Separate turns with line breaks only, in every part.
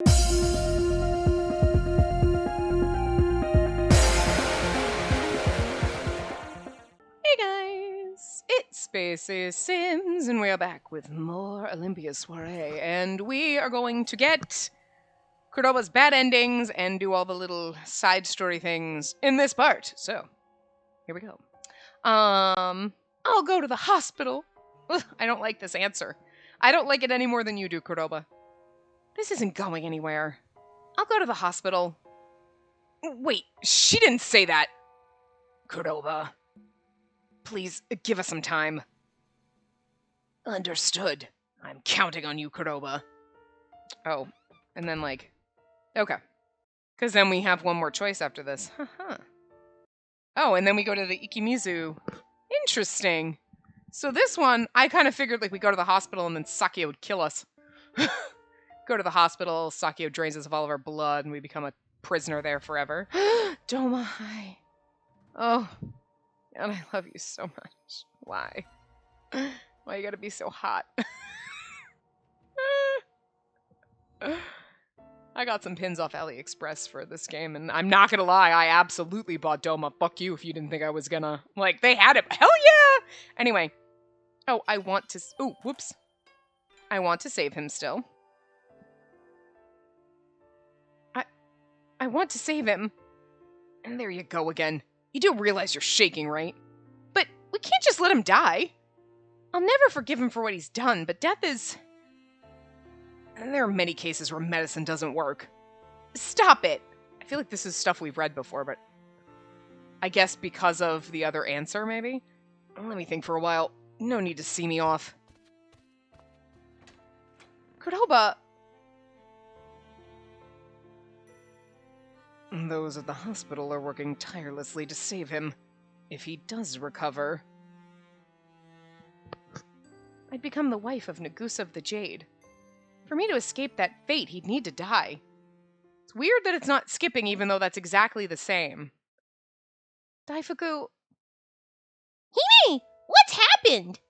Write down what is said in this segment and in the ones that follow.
Hey guys, it's Spacey Sims, and we are back with more Olympia Soiree, and we are going to get Cordoba's bad endings and do all the little side story things in this part. So, here we go. I'll go to the hospital. Ugh, I don't like this answer. I don't like it any more than you do, Cordoba. This isn't going anywhere. I'll go to the hospital. Wait, she didn't say that. Cordoba. Please, give us some time. Understood. I'm counting on you, Cordoba. Oh, and then okay. Because then we have one more choice after this. Oh, and then we go to the Ikimizu. Interesting. So this one, I kind of figured we go to the hospital and then Sakio would kill us. Go to the hospital, Sakio drains us of all of our blood, and we become a prisoner there forever. Doma, hi. Oh. And I love you so much. Why? Why you gotta be so hot? I got some pins off AliExpress for this game, and I'm not gonna lie, I absolutely bought Doma. Fuck you if you didn't think I was gonna. They had it. Hell yeah! Anyway. Oh, I want to. Oh, whoops. I want to save him still. I want to save him. And there you go again. You do realize you're shaking, right? But we can't just let him die. I'll never forgive him for what he's done, but death is... And there are many cases where medicine doesn't work. Stop it! I feel like this is stuff we've read before, but... I guess because of the other answer, maybe? Let me think for a while. No need to see me off. Cordoba... Those at the hospital are working tirelessly to save him. If he does recover... I'd become the wife of Nagusa of the Jade. For me to escape that fate, he'd need to die. It's weird that it's not skipping, even though that's exactly the same. Daifuku...
Hime! What's happened?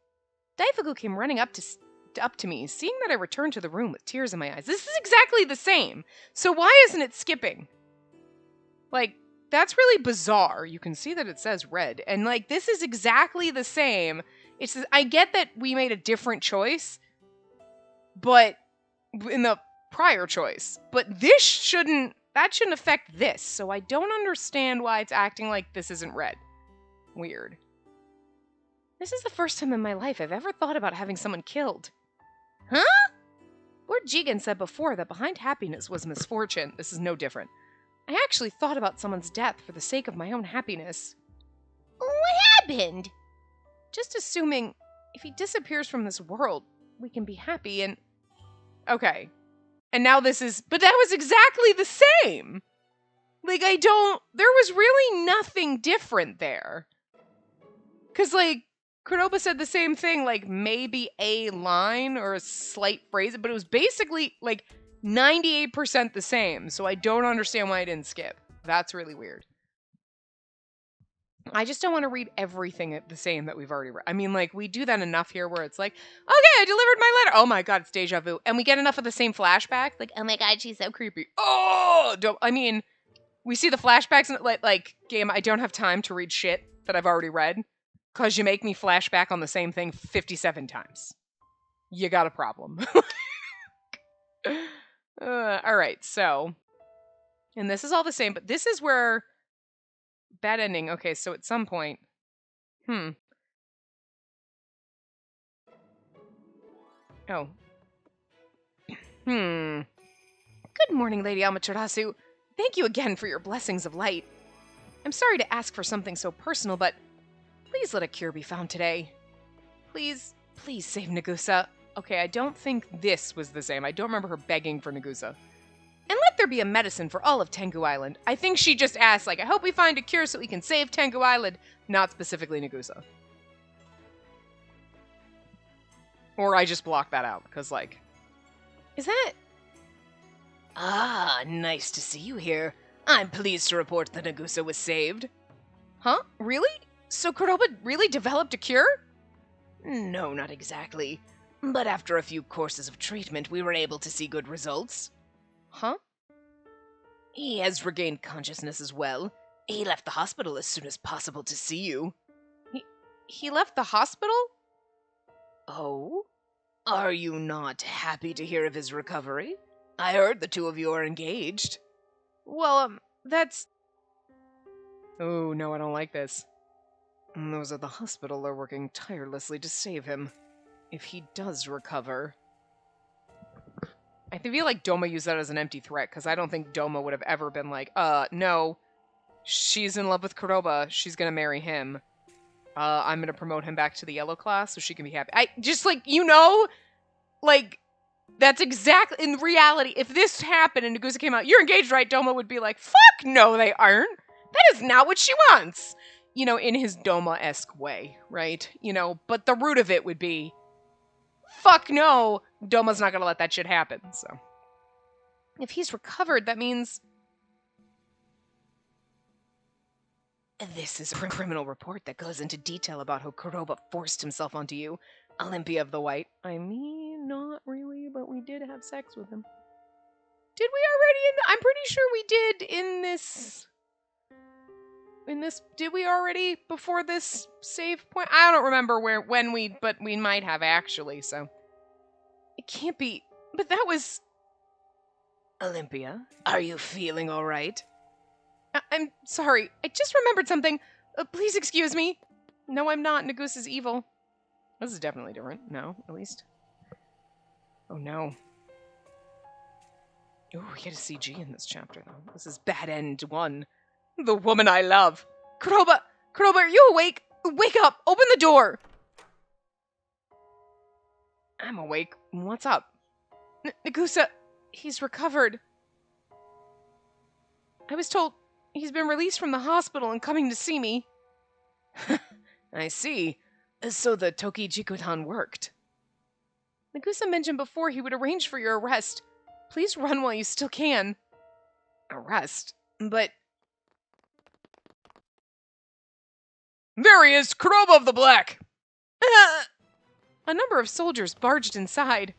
Daifuku came running up to me, seeing that I returned to the room with tears in my eyes. This is exactly the same. So why isn't it skipping? That's really bizarre. You can see that it says red. And, this is exactly the same. I get that we made a different choice, but in the prior choice. But that shouldn't affect this. So I don't understand why it's acting like this isn't red. Weird. This is the first time in my life I've ever thought about having someone killed.
Huh?
Lord Jigen said before that behind happiness was misfortune. This is no different. I actually thought about someone's death for the sake of my own happiness.
What happened?
Just assuming if he disappears from this world, we can be happy and... Okay. And now this is... But that was exactly the same! There was really nothing different there. Because, Cordoba said the same thing, maybe a line or a slight phrase, but it was basically, 98% the same, so I don't understand why I didn't skip. That's really weird. I just don't want to read everything the same that we've already read. I mean, we do that enough here where it's okay, I delivered my letter. Oh my god, it's deja vu. And we get enough of the same flashback. Oh my god, she's so creepy. Oh! We see the flashbacks and, game, I don't have time to read shit that I've already read. Because you make me flashback on the same thing 57 times. You got a problem. Alright, so... And this is all the same, but this is where... Bad ending. Okay, so at some point... Oh. Good morning, Lady Amaterasu. Thank you again for your blessings of light. I'm sorry to ask for something so personal, but... Please let a cure be found today. Please save Nagusa. Okay, I don't think this was the same. I don't remember her begging for Nagusa. And let there be a medicine for all of Tengu Island. I think she just asked, I hope we find a cure so we can save Tengu Island, not specifically Nagusa. Or I just blocked that out, because, is that...
Ah, nice to see you here. I'm pleased to report that Nagusa was saved.
Huh? Really? So Cordoba really developed a cure?
No, not exactly. But after a few courses of treatment, we were able to see good results.
Huh?
He has regained consciousness as well. He left the hospital as soon as possible to see you.
He left the hospital?
Oh? Are you not happy to hear of his recovery? I heard the two of you are engaged.
Well, that's... Oh, no, I don't like this. Those at the hospital are working tirelessly to save him. If he does recover... I feel like Doma used that as an empty threat, because I don't think Doma would have ever been like, no, she's in love with Kuroba, she's gonna marry him. I'm gonna promote him back to the yellow class so she can be happy. I just, like, like, that's exactly, in reality, if this happened and Nagusa came out, you're engaged, right? Doma would be like, fuck no, they aren't. That is not what she wants. In his Doma-esque way, right? But the root of it would be, fuck no, Doma's not gonna let that shit happen, so. If he's recovered, that means...
This is a criminal report that goes into detail about how Kuroba forced himself onto you, Olympia of the White.
I mean, not really, but we did have sex with him. Did we already I'm pretty sure we did in this... Did we already before this save point? I don't remember but we might have actually, so... It can't be... But that was...
Olympia, are you feeling all right?
I'm sorry. I just remembered something. Please excuse me. No, I'm not. Nagusa's evil. This is definitely different. No, at least. Oh, no. Oh, we get a CG in this chapter, though. This is Bad End 1. The woman I love. Kuroba, are you awake? Wake up! Open the door! I'm awake. What's up? Nagusa, he's recovered. I was told he's been released from the hospital and coming to see me.
I see. So the Toki Jikutan worked.
Nagusa mentioned before he would arrange for your arrest. Please run while you still can.
Arrest? But...
There he is! Kuroba of the Black! A number of soldiers barged inside.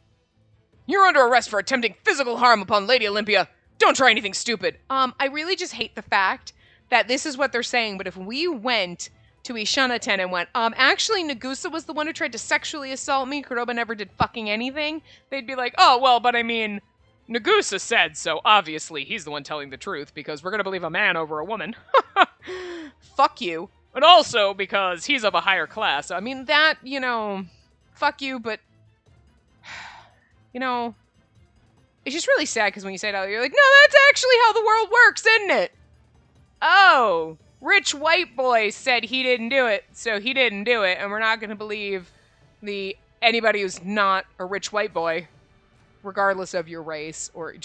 You're under arrest for attempting physical harm upon Lady Olympia. Don't try anything stupid. I really just hate the fact that this is what they're saying, but if we went to Ishana-ten and went, actually Nagusa was the one who tried to sexually assault me, Kuroba never did fucking anything, they'd be like, oh, well, but I mean, Nagusa said, so obviously he's the one telling the truth, because we're gonna believe a man over a woman. Fuck you. But also because he's of a higher class. I mean, that, fuck you, but, it's just really sad because when you say it out, you're like, no, that's actually how the world works, isn't it? Oh, rich white boy said he didn't do it, so he didn't do it, and we're not going to believe anybody who's not a rich white boy, regardless of your race or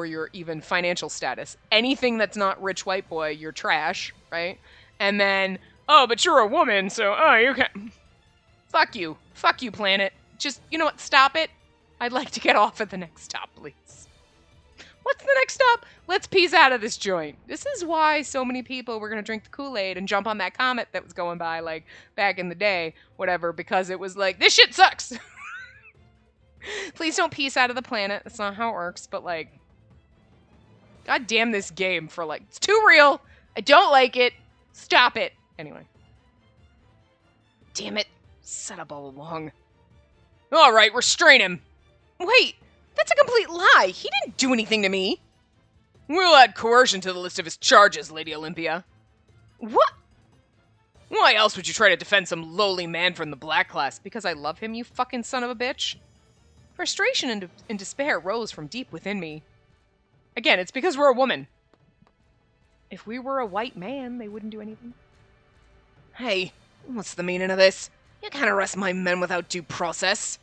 your even financial status. Anything that's not rich white boy, you're trash, right? And then, oh, but you're a woman, so, oh, you can... Fuck you, planet. Just, you know what, stop it. I'd like to get off at the next stop, please. What's the next stop? Let's peace out of this joint. This is why so many people were going to drink the Kool-Aid and jump on that comet that was going by, like, back in the day, whatever, because it was like, this shit sucks! Please don't peace out of the planet. That's not how it works, but, like, god damn this game for, like, it's too real. I don't like it. Stop it. Anyway. Damn it. Set up all along. All right, restrain him. Wait, that's a complete lie. He didn't do anything to me. We'll add coercion to the list of his charges, Lady Olympia. What? Why else would you try to defend some lowly man from the black class? Because I love him, you fucking son of a bitch? Frustration and despair rose from deep within me. Again, it's because we're a woman. If we were a white man, they wouldn't do anything. Hey, what's the meaning of this? You can't arrest my men without due process.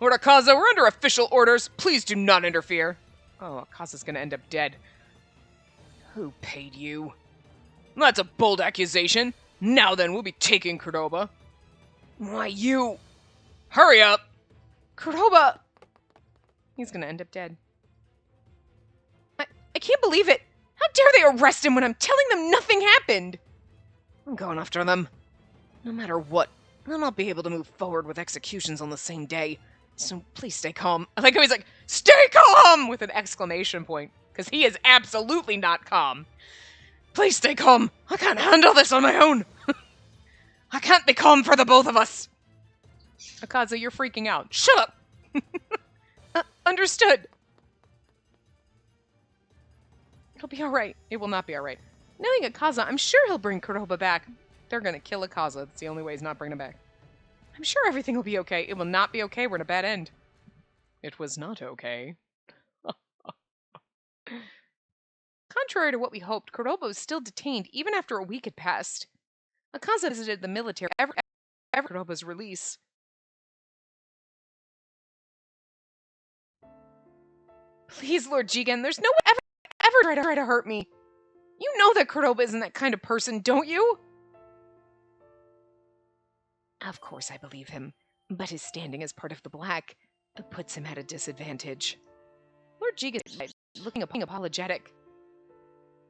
Lord Akaza, we're under official orders. Please do not interfere. Oh, Akaza's gonna end up dead. Who paid you? That's a bold accusation. Now then, we'll be taking Kuroba. Why, you... Hurry up! Kuroba! He's gonna end up dead. I can't believe it! How dare they arrest him when I'm telling them nothing happened? I'm going after them. No matter what, I'll not be able to move forward with executions on the same day. So please stay calm. I like how he's like, stay calm! With an exclamation point. Because he is absolutely not calm. Please stay calm. I can't handle this on my own. I can't be calm for the both of us. Akaza, you're freaking out. Shut up. Understood. It'll be alright. It will not be alright. Knowing Akaza, I'm sure he'll bring Kuroba back. They're gonna kill Akaza. That's the only way he's not bringing him back. I'm sure everything will be okay. It will not be okay. We're in a bad end. It was not okay. Contrary to what we hoped, Kuroba was still detained even after a week had passed. Akaza visited the military ever Kuroba's release. Please, Lord Jigen, there's no one ever try to hurt me. You know that Kuroba isn't that kind of person, don't you? Of course I believe him, but his standing as part of the Black puts him at a disadvantage. Lord Jigen is looking apologetic.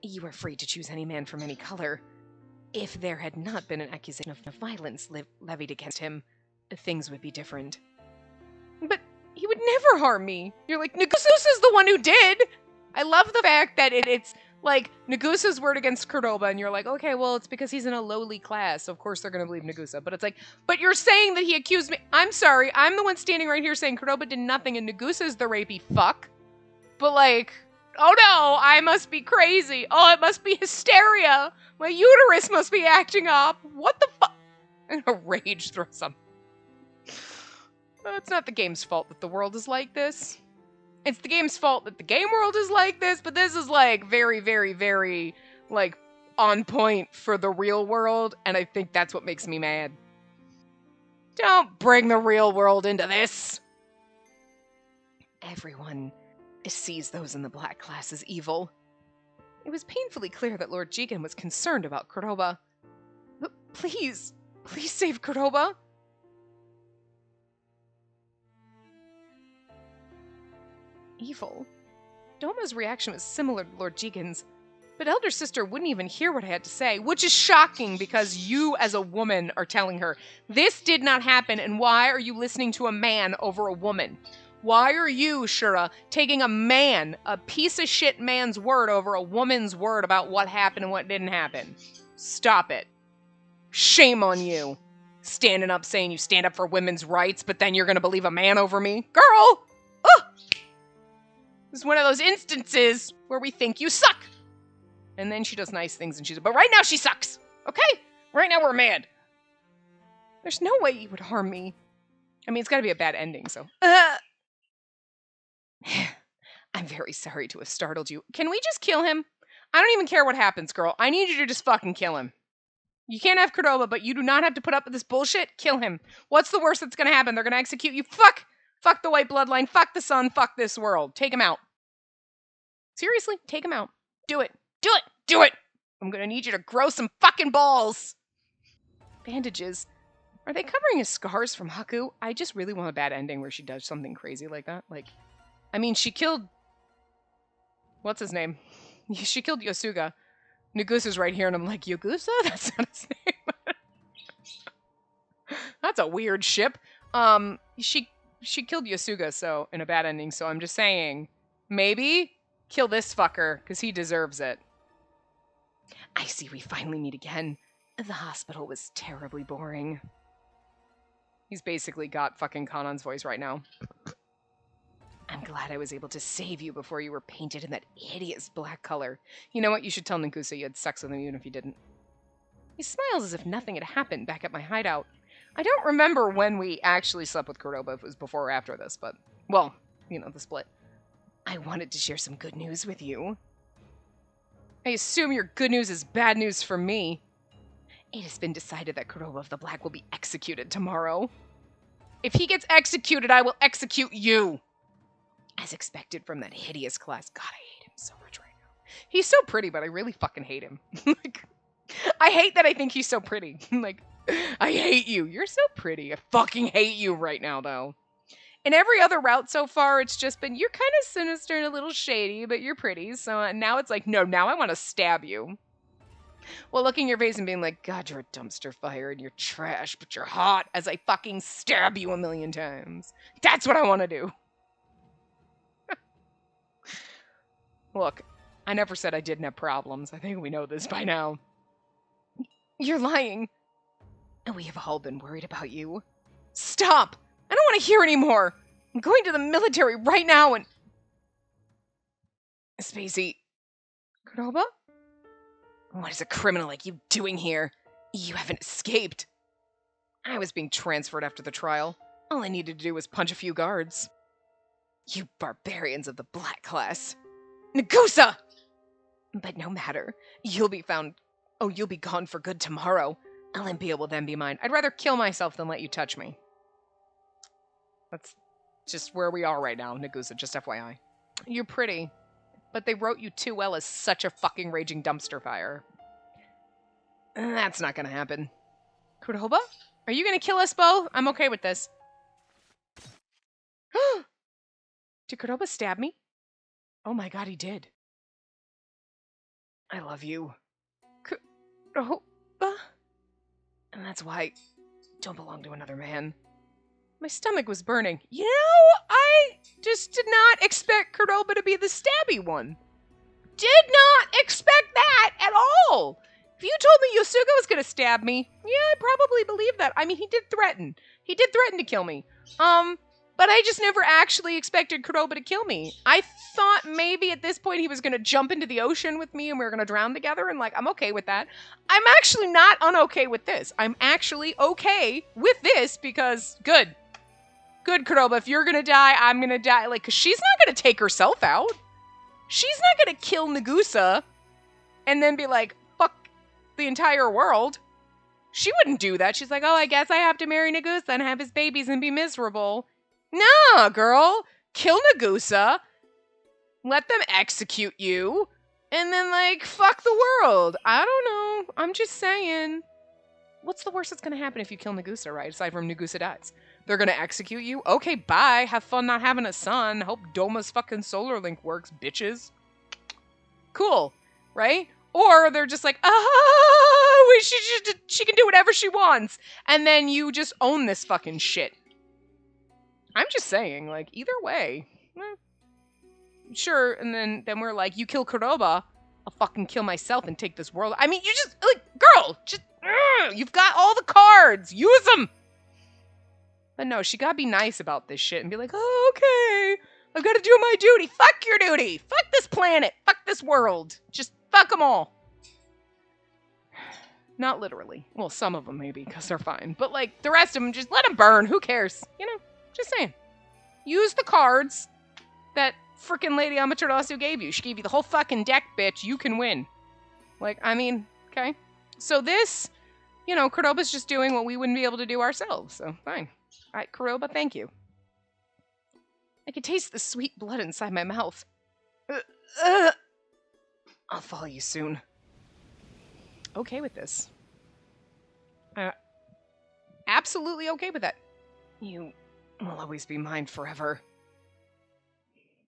You are free to choose any man from any color. If there had not been an accusation of violence levied against him, things would be different. But he would never harm me. You're like, Nagusa's is the one who did! I love the fact that it's like Nagusa's word against Kuroba, and you're like, okay, well, it's because he's in a lowly class, so of course they're gonna believe Nagusa. But it's like, but you're saying that he accused me. I'm sorry, I'm the one standing right here saying Kuroba did nothing and Nagusa's the rapey fuck. But like, oh no, I must be crazy. Oh, it must be hysteria. My uterus must be acting up. What the fuck? And a rage throws him. It's not the game's fault that the world is like this. It's the game's fault that the game world is like this, but this is like very, very, very like on point for the real world, and I think that's what makes me mad. Don't bring the real world into this. Everyone sees those in the Black class as evil. It was painfully clear that Lord Jigen was concerned about Kuroba. But please save Kuroba. Evil? Doma's reaction was similar to Lord Jigen's, but Elder Sister wouldn't even hear what I had to say, which is shocking because you as a woman are telling her, this did not happen, and why are you listening to a man over a woman? Why are you, Shura, taking a man, a piece of shit man's word over a woman's word about what happened and what didn't happen? Stop it. Shame on you. Standing up saying you stand up for women's rights, but then you're gonna believe a man over me? Girl! Ugh! This is one of those instances where we think you suck. And then she does nice things and she's, but right now she sucks. Okay? Right now we're mad. There's no way he would harm me. I mean, it's gotta be a bad ending, so. I'm very sorry to have startled you. Can we just kill him? I don't even care what happens, girl. I need you to just fucking kill him. You can't have Kuroba, but you do not have to put up with this bullshit. Kill him. What's the worst that's gonna happen? They're gonna execute you. Fuck! Fuck the white bloodline. Fuck the sun. Fuck this world. Take him out. Seriously, take him out. Do it. Do it. Do it. I'm gonna need you to grow some fucking balls. Bandages. Are they covering his scars from Haku? I just really want a bad ending where she does something crazy like that. Like, I mean, she killed... What's his name? She killed Yosuga. Nagusa's right here, and I'm like, Yogusa? That's not his name. That's a weird ship. She killed Yosuga, so, in a bad ending, so I'm just saying, maybe kill this fucker, because he deserves it. I see we finally meet again. The hospital was terribly boring. He's basically got fucking Kanon's voice right now. I'm glad I was able to save you before you were painted in that hideous black color. You know what? You should tell Nagusa you had sex with him even if you didn't. He smiles as if nothing had happened back at my hideout. I don't remember when we actually slept with Kuroba, if it was before or after this, but, well, you know, the split. I wanted to share some good news with you. I assume your good news is bad news for me. It has been decided that Kuroba of the Black will be executed tomorrow. If he gets executed, I will execute you. As expected from that hideous class. God, I hate him so much right now. He's so pretty, but I really fucking hate him. Like, I hate that I think he's so pretty. Like, I hate you. You're so pretty. I fucking hate you right now, though. In every other route so far, it's just been, you're kind of sinister and a little shady, but you're pretty. So now it's like, no, now I want to stab you. Well, looking in your face and being like, God, you're a dumpster fire and you're trash, but you're hot as I fucking stab you 1,000,000 times. That's what I want to do. Look, I never said I didn't have problems. I think we know this by now. You're lying. And we have all been worried about you. Stop! I don't want to hear anymore. I'm going to the military right now and... Spacey. Cordoba? What is a criminal like you doing here? You haven't escaped. I was being transferred after the trial. All I needed to do was punch a few guards. You barbarians of the black class. Nagusa! But no matter. You'll be found... Oh, you'll be gone for good tomorrow. Olympia will then be mine. I'd rather kill myself than let you touch me. That's just where we are right now, Nagusa, just FYI. You're pretty, but they wrote you too well as such a fucking raging dumpster fire. That's not gonna happen. Cordoba? Are you gonna kill us both? I'm okay with this. Did Cordoba stab me? Oh my god, he did. I love you. Cordoba? And that's why I don't belong to another man. My stomach was burning. You know, I just did not expect Cordoba to be the stabby one. Did not expect that at all. If you told me Yosuga was going to stab me, yeah, I probably believe that. I mean, he did threaten. He did threaten to kill me. But I just never actually expected Cordoba to kill me. I thought maybe at this point he was going to jump into the ocean with me and we were going to drown together, and like, I'm okay with that. I'm actually not unokay with this. I'm actually okay with this because, good, Cordoba, if you're going to die, I'm going to die. Like, because she's not going to take herself out. She's not going to kill Nagusa and then be like, fuck the entire world. She wouldn't do that. She's like, oh, I guess I have to marry Nagusa and have his babies and be miserable. Nah, girl. Kill Nagusa. Let them execute you. And then, like, fuck the world. I don't know. I'm just saying. What's the worst that's going to happen if you kill Nagusa, right? Aside from Nagusa dies. They're going to execute you? Okay, bye. Have fun not having a son. Hope Doma's fucking solar link works, bitches. Cool, right? Or they're just like, she can do whatever she wants. And then you just own this fucking shit. I'm just saying, like, either way. Sure, and then we're like, you kill Cordoba, I'll fucking kill myself and take this world. I mean, you just, like, girl, just, you've got all the cards. Use them. But no, she gotta be nice about this shit and be like, oh, okay, I've got to do my duty. Fuck your duty. Fuck this planet. Fuck this world. Just fuck them all. Not literally. Well, some of them maybe, because they're fine. But, like, the rest of them, just let them burn. Who cares? You know? Just saying. Use the cards that frickin' Lady Amaterasu gave you. She gave you the whole fucking deck, bitch. You can win. Like, I mean, okay. So this, you know, Cordoba's just doing what we wouldn't be able to do ourselves. So, fine. All right, Cordoba, thank you. I can taste the sweet blood inside my mouth. I'll follow you soon. Okay with this. Absolutely okay with that. You will always be mine forever.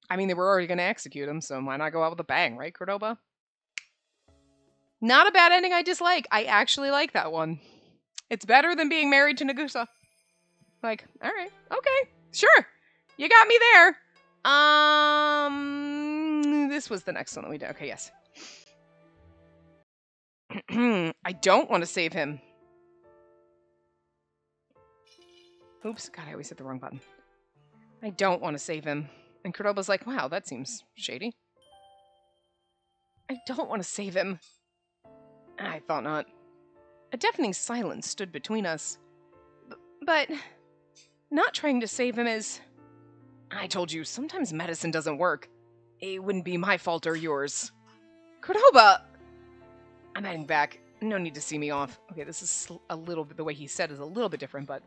I mean, they were already going to execute him, so why not go out with a bang, right, Cordoba? Not a bad ending I dislike. I actually like that one. It's better than being married to Nagusa. Like, alright, okay, sure. You got me there. This was the next one that we did. Okay, yes. I don't want to save him. Oops, God, I always hit the wrong button. I don't want to save him. And Cordoba's like, wow, that seems shady. I don't want to save him. I thought not. A deafening silence stood between us. But not trying to save him is... I told you, sometimes medicine doesn't work. It wouldn't be my fault or yours. Cordoba! I'm heading back. No need to see me off. Okay, this is a little bit, the way he said is a little bit different, but...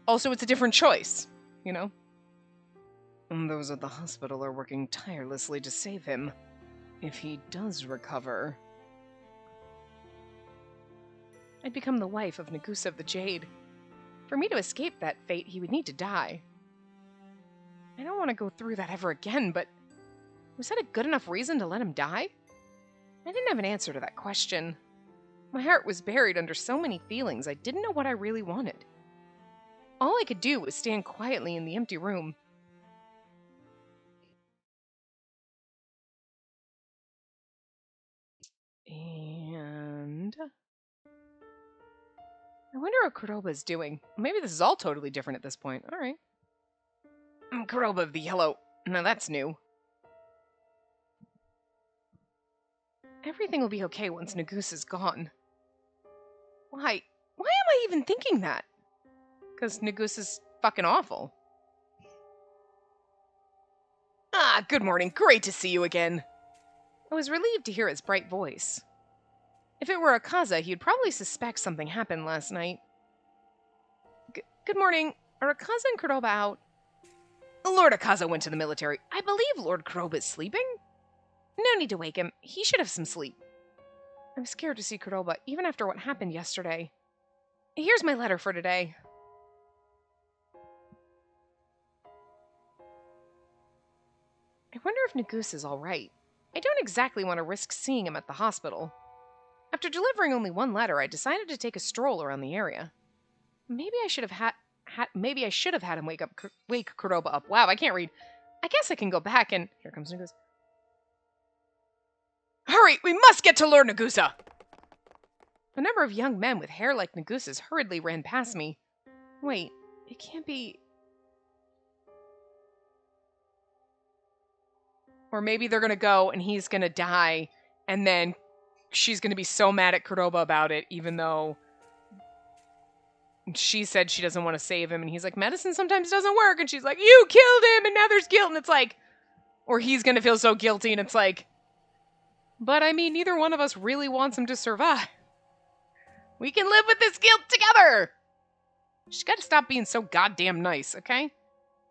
also it's a different choice, you know? And those at the hospital are working tirelessly to save him. If he does recover... I'd become the wife of Nagusa of the Jade. For me to escape that fate, he would need to die. I don't want to go through that ever again, but... Was that a good enough reason to let him die? I didn't have an answer to that question. My heart was buried under so many feelings, I didn't know what I really wanted. All I could do was stand quietly in the empty room. And I wonder how Cordoba's doing. Maybe this is all totally different at this point. All right. Cordoba of the Yellow. Now that's new. Everything will be okay once Nagus is gone. Why? Why am I even thinking that? Because Nagus is fucking awful. Ah, good morning. Great to see you again. I was relieved to hear his bright voice. If it were Akaza, he'd probably suspect something happened last night. Good morning. Are Akaza and Cordoba out? Lord Akaza went to the military. I believe Lord Cordoba is sleeping? No need to wake him. He should have some sleep. I'm scared to see Cordoba, even after what happened yesterday. Here's my letter for today. I wonder if Nagus is all right. I don't exactly want to risk seeing him at the hospital. After delivering only one letter, I decided to take a stroll around the area. Maybe I should have had him wake Cordoba up. Wow, I can't read. I guess I can go back and here comes Nagusa. Hurry, we must get to Lord Nagusa. A number of young men with hair like Nagusa's hurriedly ran past me. Wait, it can't be. Or maybe they're gonna go and he's gonna die, and then she's gonna be so mad at Cordoba about it, even though she said she doesn't want to save him, and he's like, medicine sometimes doesn't work, and she's like, you killed him, and now there's guilt, and it's like, or he's gonna feel so guilty, and it's like, but I mean, neither one of us really wants him to survive. We can live with this guilt together. She's got to stop being so goddamn nice, okay?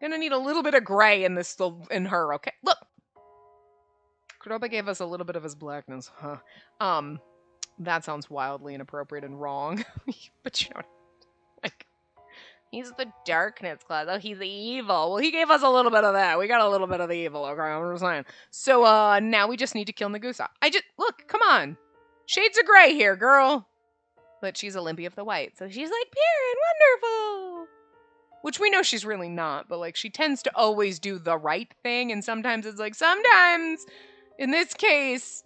Gonna need a little bit of gray in this in her, okay? Look, Cordoba gave us a little bit of his blackness, huh? That sounds wildly inappropriate and wrong, but you know, like, he's the darkness class. Oh, he's the evil. Well, he gave us a little bit of that. We got a little bit of the evil, okay? I'm just saying. So, now we just need to kill Nagusa. Look, come on. Shades of gray here, girl. But she's Olympia of the White, so she's, like, pure and wonderful. Which we know she's really not, but, like, she tends to always do the right thing, and sometimes it's like, sometimes, in this case,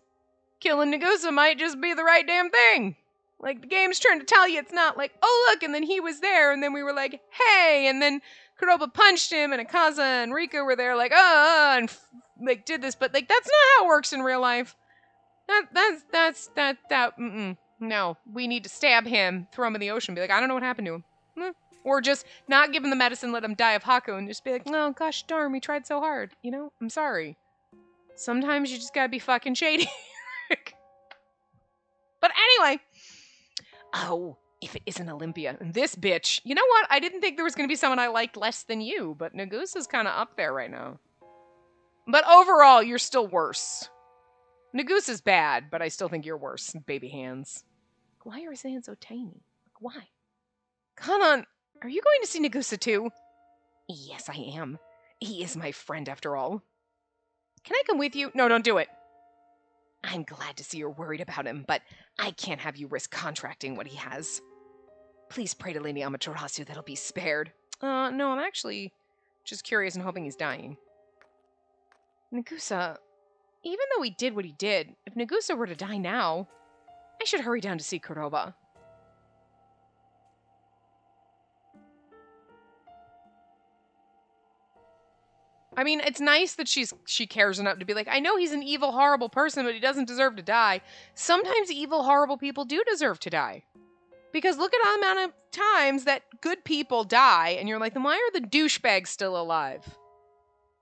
killing Nagusa might just be the right damn thing. Like, the game's trying to tell you it's not like, oh, look, and then he was there, and then we were like, hey, and then Cordoba punched him, and Akaza and Rika were there like, and, like, did this, but, like, that's not how it works in real life. No, we need to stab him, throw him in the ocean, be like, I don't know what happened to him. Or just not give him the medicine, let him die of Haku, and just be like, oh, gosh darn, we tried so hard, you know? I'm sorry. Sometimes you just gotta be fucking shady. But anyway, oh, if it isn't Olympia, this bitch. You know what? I didn't think there was going to be someone I liked less than you, but Nagusa's kind of up there right now. But overall, you're still worse. Nagusa's bad, but I still think you're worse, baby hands. Why are his hands so tiny? Why? Kanan, are you going to see Nagusa too? Yes, I am. He is my friend after all. Can I come with you? No, don't do it. I'm glad to see you're worried about him, but I can't have you risk contracting what he has. Please pray to Lady Amaterasu that he'll be spared. No, I'm actually just curious and hoping he's dying. Nagusa, even though he did what he did, if Nagusa were to die now, I should hurry down to see Cordoba. I mean, it's nice that she cares enough to be like, I know he's an evil, horrible person, but he doesn't deserve to die. Sometimes evil, horrible people do deserve to die. Because look at the amount of times that good people die, and you're like, then why are the douchebags still alive?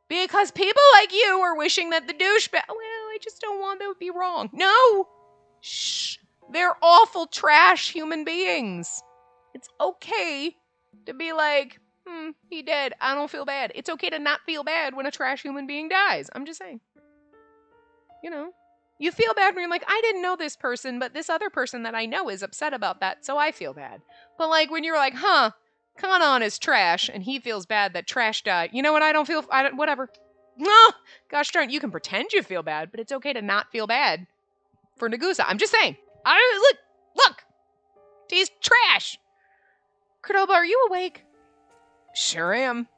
Because people like you are wishing that the douchebag... Well, I just don't want that to be wrong. No! Shh. They're awful, trash human beings. It's okay to be like... he dead. I don't feel bad. It's okay to not feel bad when a trash human being dies. I'm just saying. You know, you feel bad when you're like, I didn't know this person, but this other person that I know is upset about that, so I feel bad. But like when you're like, Kanan is trash, and he feels bad that trash died. You know what? Whatever. No, gosh darn, you can pretend you feel bad, but it's okay to not feel bad. for Nagusa. I'm just saying. Look! He's trash! Cordoba, are you awake? Sure am.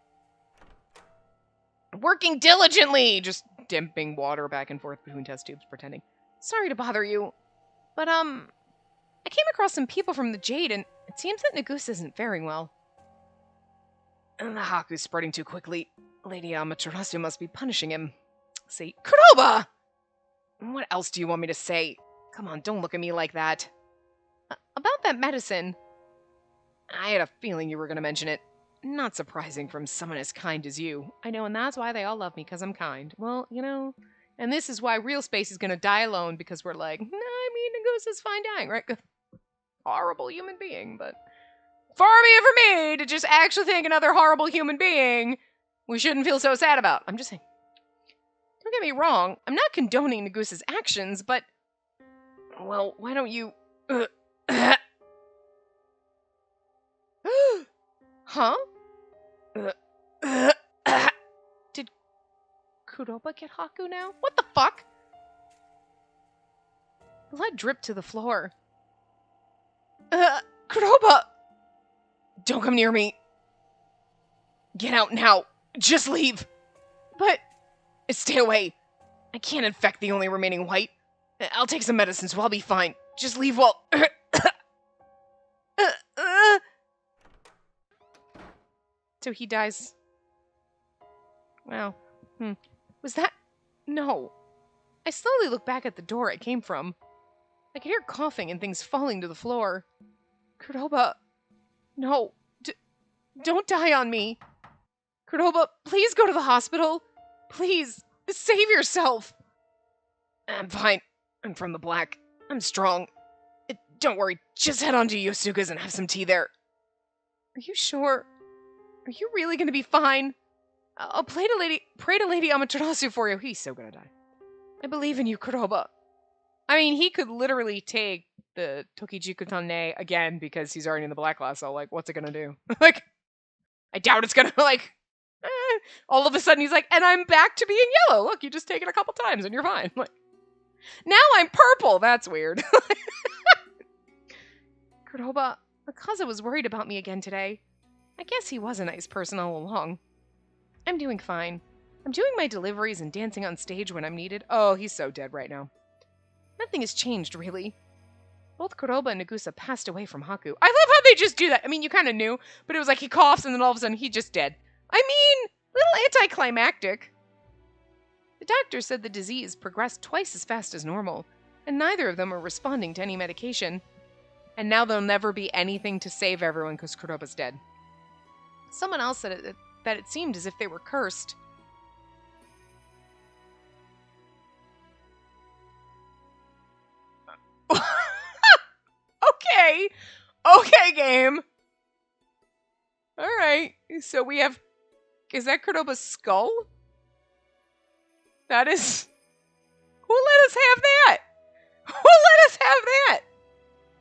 Working diligently! Just dipping water back and forth between test tubes, pretending. Sorry to bother you, but, I came across some people from the Jade, and it seems that Nagusa isn't faring well. And the Haku's spreading too quickly. Lady Amaterasu must be punishing him. See, Cordoba! What else do you want me to say? Come on, don't look at me like that. About that medicine. I had a feeling you were going to mention it. Not surprising from someone as kind as you. I know, and that's why they all love me, because I'm kind. Well, you know, and this is why real Spacey is going to die alone, because we're like, nah, I mean, Nagusa's fine dying, right? Horrible human being, but far be it from me to just actually think another horrible human being we shouldn't feel so sad about. I'm just saying. Don't get me wrong, I'm not condoning Nagusa's actions, but, well, why don't you... Huh? Did Kuroba get Haku now? What the fuck? Blood dripped to the floor. Kuroba! Don't come near me. Get out now. Just leave. But... Stay away. I can't infect the only remaining white. I'll take some medicine, so I'll be fine. Just leave while... So he dies. Wow. Was that... No. I slowly look back at the door it came from. I could hear coughing and things falling to the floor. Kuroba. No. Don't die on me. Kuroba, please go to the hospital. Please. Save yourself. I'm fine. I'm from the Black. I'm strong. Don't worry. Just head on to Yosuka's and have some tea there. Are you sure? Are you really going to be fine? I'll pray to Lady Amaterasu for you. He's so gonna die. I believe in you, Kuroba. I mean, he could literally take the Tokijiku Tane again because he's already in the black class, so, like, what's it gonna do? Like, I doubt it's gonna, like, all of a sudden he's like, and I'm back to being yellow. Look, you just take it a couple times and you're fine. Like, now I'm purple. That's weird. Kuroba, Akaza was worried about me again today. I guess he was a nice person all along. I'm doing fine. I'm doing my deliveries and dancing on stage when I'm needed. Oh, he's so dead right now. Nothing has changed, really. Both Kuroba and Nagusa passed away from Haku. I love how they just do that. I mean, you kind of knew, but it was like he coughs and then all of a sudden he's just dead. I mean, little anticlimactic. The doctor said the disease progressed twice as fast as normal, and neither of them are responding to any medication. And now there'll never be anything to save everyone because Kuroba's dead. Someone else said that it seemed as if they were cursed. Okay. Okay, game. Alright. So we have... Is that Cordoba's skull? That is... Who let us have that? Who let us have that?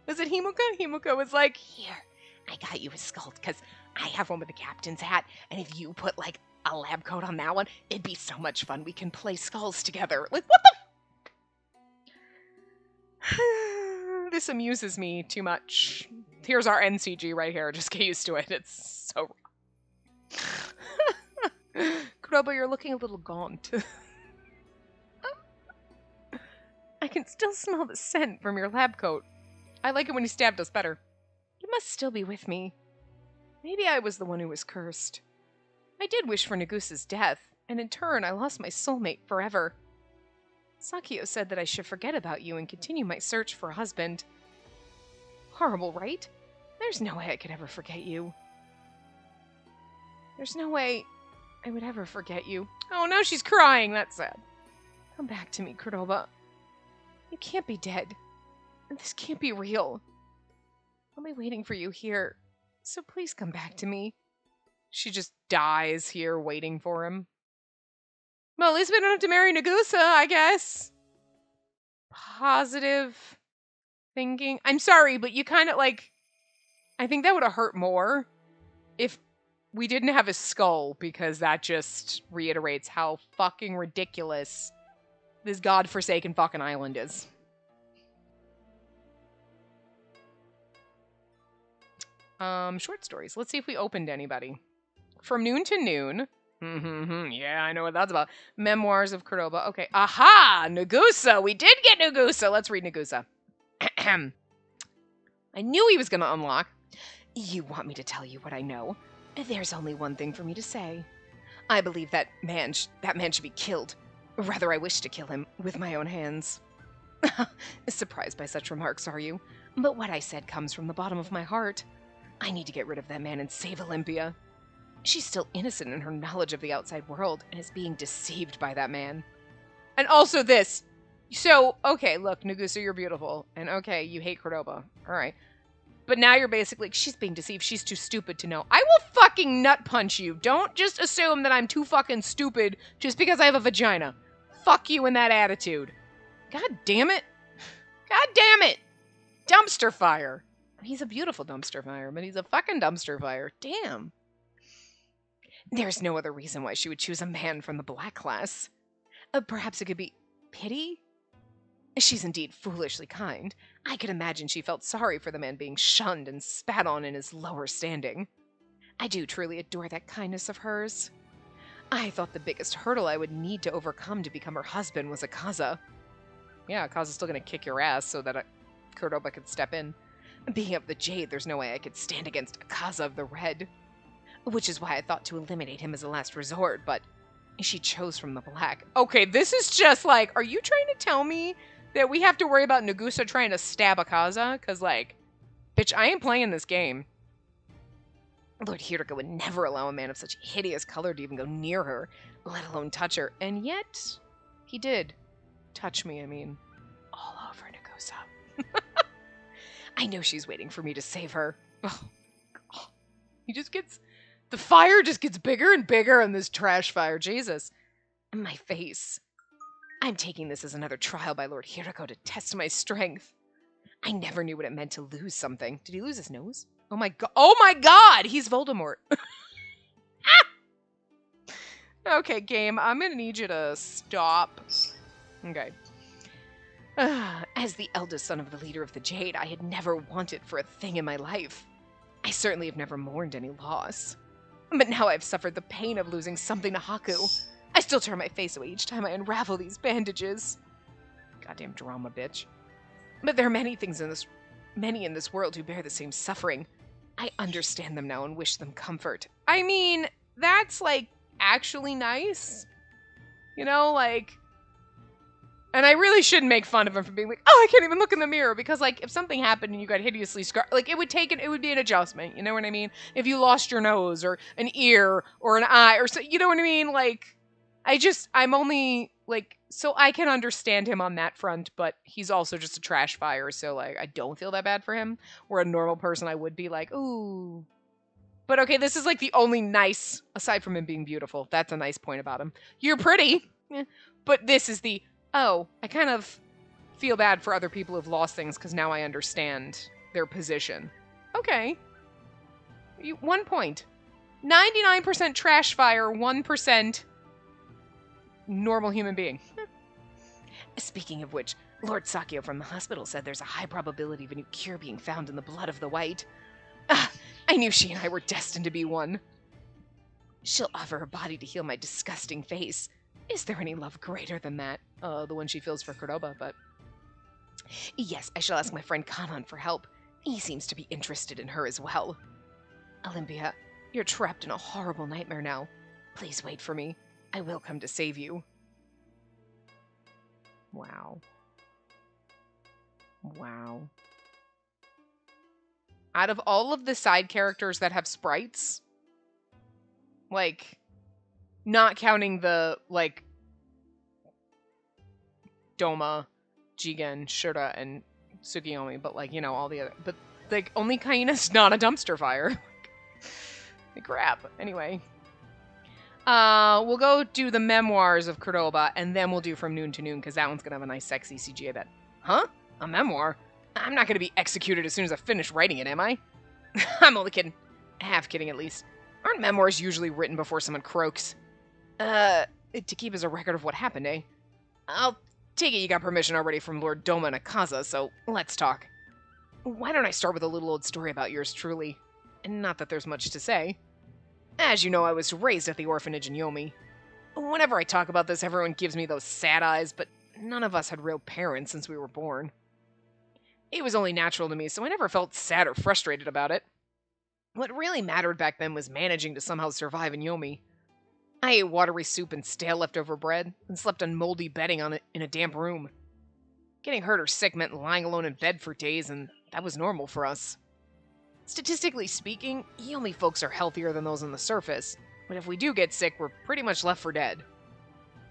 Was it Himuka? Himuka was like, here, I got you a skull because I have one with the captain's hat, and if you put, like, a lab coat on that one, it'd be so much fun. We can play skulls together. Like, what the... This amuses me too much. Here's our NCG right here. Just get used to it. It's so... Kuroba, you're looking a little gaunt. I can still smell the scent from your lab coat. I like it when he stabbed us better. You must still be with me. Maybe I was the one who was cursed. I did wish for Nagusa's death, and in turn I lost my soulmate forever. Sakio said that I should forget about you and continue my search for a husband. Horrible, right? There's no way I could ever forget you. There's no way I would ever forget you. Oh, now she's crying. That's sad. Come back to me, Kuroba. You can't be dead. And this can't be real. I'll be waiting for you here. So please come back to me. She just dies here waiting for him. Well, at least we don't have to marry Nagusa, I guess. Positive thinking. I'm sorry, but you kind of like... I think that would have hurt more if we didn't have a skull, because that just reiterates how fucking ridiculous this godforsaken fucking island is. Short stories. Let's see if we opened anybody. From Noon to Noon. Yeah, I know what that's about. Memoirs of Cordoba. Okay. Aha! Nagusa! We did get Nagusa! Let's read Nagusa. I knew he was going to unlock. You want me to tell you what I know? There's only one thing for me to say. I believe that man should be killed. Rather, I wish to kill him with my own hands. Surprised by such remarks, are you? But what I said comes from the bottom of my heart. I need to get rid of that man and save Olympia. She's still innocent in her knowledge of the outside world and is being deceived by that man. And also this. So, okay, look, Nagusa, you're beautiful. And okay, you hate Cordoba. All right. But now you're basically, she's being deceived. She's too stupid to know. I will fucking nut punch you. Don't just assume that I'm too fucking stupid just because I have a vagina. Fuck you in that attitude. God damn it. God damn it. Dumpster fire. He's a beautiful dumpster fire, but he's a fucking dumpster fire. Damn. There's no other reason why she would choose a man from the black class. Perhaps it could be pity? She's indeed foolishly kind. I could imagine she felt sorry for the man being shunned and spat on in his lower standing. I do truly adore that kindness of hers. I thought the biggest hurdle I would need to overcome to become her husband was Akaza. Yeah, Akaza's still gonna kick your ass so that Cordoba could step in. Being of the Jade, there's no way I could stand against Akaza of the Red. Which is why I thought to eliminate him as a last resort, but she chose from the black. Okay, this is just like, are you trying to tell me that we have to worry about Nagusa trying to stab Akaza? Because, like, bitch, I ain't playing this game. Lord Hiraka would never allow a man of such hideous color to even go near her, let alone touch her. And yet, he did. Touch me, I mean. All over Nagusa. I know she's waiting for me to save her. Oh, God. He just gets... The fire just gets bigger and bigger on this trash fire. Jesus. My face. I'm taking this as another trial by Lord Hirako to test my strength. I never knew what it meant to lose something. Did he lose his nose? Oh my god. Oh my god! He's Voldemort. Okay, game. I'm gonna need you to stop. Okay. As the eldest son of the leader of the Jade, I had never wanted for a thing in my life. I certainly have never mourned any loss. But now I've suffered the pain of losing something to Haku. I still turn my face away each time I unravel these bandages. Goddamn drama, bitch. But there are many in this world who bear the same suffering. I understand them now and wish them comfort. I mean, that's, like, actually nice. You know, like... And I really shouldn't make fun of him for being like, oh, I can't even look in the mirror. Because, like, if something happened and you got hideously scarred, like, it would be an adjustment. You know what I mean? If you lost your nose or an ear or an eye or so, you know what I mean? Like, I'm only, like, so I can understand him on that front, but he's also just a trash fire. So, like, I don't feel that bad for him. Where a normal person, I would be like, ooh. But okay, this is, like, the only nice, aside from him being beautiful. That's a nice point about him. You're pretty. But this is the... Oh, I kind of feel bad for other people who've lost things because now I understand their position. Okay. 1 point. 99% trash fire, 1% normal human being. Speaking of which, Lord Sakio from the hospital said there's a high probability of a new cure being found in the blood of the white. I knew she and I were destined to be one. She'll offer her body to heal my disgusting face. Is there any love greater than that? The one she feels for Cordoba, but... Yes, I shall ask my friend Kanan for help. He seems to be interested in her as well. Olympia, you're trapped in a horrible nightmare now. Please wait for me. I will come to save you. Wow. Wow. Out of all of the side characters that have sprites, like... Not counting the, like, Doma, Jigen, Shura, and Tsukiyomi, but, like, you know, all the other... But, like, only Kaina's not a dumpster fire. Like, crap. Anyway. We'll go do the memoirs of Cordoba, and then we'll do From Noon to Noon, because that one's gonna have a nice, sexy CG, I bet. Huh? A memoir? I'm not gonna be executed as soon as I finish writing it, am I? I'm only kidding. Half kidding, at least. Aren't memoirs usually written before someone croaks? To keep as a record of what happened, eh? I'll take it you got permission already from Lord Doma and Akaza, so let's talk. Why don't I start with a little old story about yours truly? and not that there's much to say. As you know, I was raised at the orphanage in Yomi. Whenever I talk about this, everyone gives me those sad eyes, but none of us had real parents since we were born. It was only natural to me, so I never felt sad or frustrated about it. What really mattered back then was managing to somehow survive in Yomi. I ate watery soup and stale leftover bread, and slept on moldy bedding in a damp room. Getting hurt or sick meant lying alone in bed for days, and that was normal for us. Statistically speaking, Yomi folks are healthier than those on the surface, but if we do get sick, we're pretty much left for dead.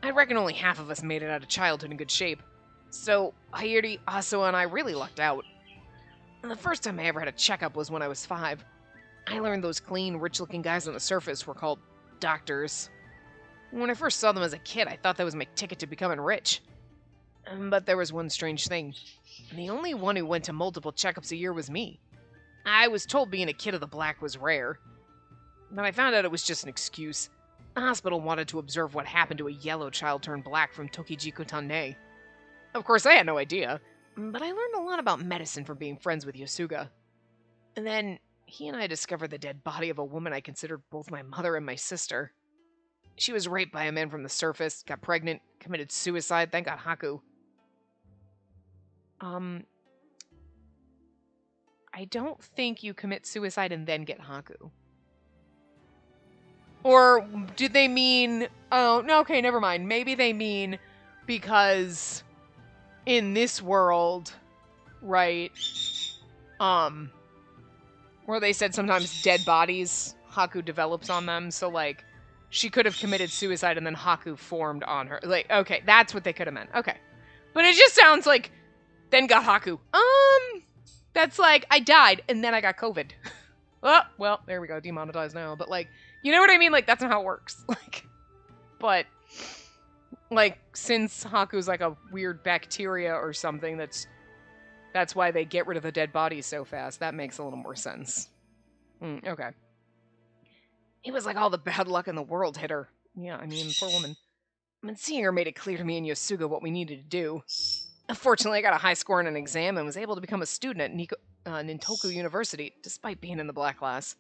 I reckon only half of us made it out of childhood in good shape, so Hayuri, Aso, and I really lucked out. And the first time I ever had a checkup was when I was 5. I learned those clean, rich-looking guys on the surface were called doctors. When I first saw them as a kid, I thought that was my ticket to becoming rich. But there was one strange thing. The only one who went to multiple checkups a year was me. I was told being a kid of the black was rare, but I found out it was just an excuse. The hospital wanted to observe what happened to a yellow child turned black from Tokijiku Tane. Of course, I had no idea, but I learned a lot about medicine from being friends with Yasuga. And then, he and I discovered the dead body of a woman I considered both my mother and my sister. She was raped by a man from the surface, got pregnant, committed suicide, then got Haku. I don't think you commit suicide and then get Haku. Or did they mean... Oh, no, okay, never mind. Maybe they mean because in this world, right, where they said sometimes dead bodies, Haku develops on them, so, like, she could have committed suicide and then Haku formed on her. Like, okay, that's what they could have meant. Okay. But it just sounds like, then got Haku. That's like, I died, and then I got COVID. Oh, well, there we go, demonetized now. But, like, you know what I mean? Like, that's not how it works. Like, but, like, since Haku's, like, a weird bacteria or something, that's why they get rid of the dead bodies so fast. That makes a little more sense. Okay. It was like all the bad luck in the world hit her. Yeah, I mean, poor woman. And seeing her made it clear to me and Yasuga what we needed to do. Fortunately, I got a high score in an exam and was able to become a student at Nintoku University, despite being in the black class.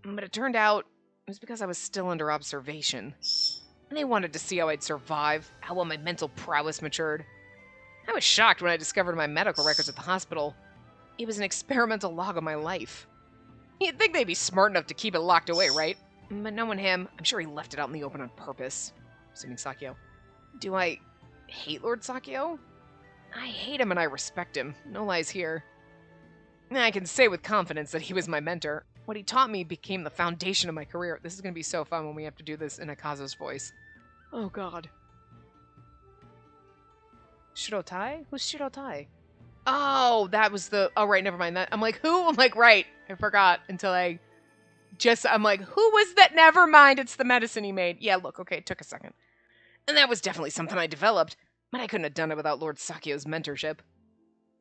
But it turned out it was because I was still under observation. And they wanted to see how I'd survive, how well my mental prowess matured. I was shocked when I discovered my medical records at the hospital. It was an experimental log of my life. You'd think they'd be smart enough to keep it locked away, right? But knowing him, I'm sure he left it out in the open on purpose. Assuming Sakyo. Do I hate Lord Sakyo? I hate him and I respect him. No lies here. I can say with confidence that he was my mentor. What he taught me became the foundation of my career. This is going to be so fun when we have to do this in Akaza's voice. Oh, God. Shirotai? Who's Shirotai? Oh, that was the... Oh, right, never mind. I'm like, who? I'm like, right. I forgot until I'm like, who was that? Never mind. It's the medicine he made. Yeah, look, okay, it took a second. And that was definitely something I developed, but I couldn't have done it without Lord Sakyo's mentorship.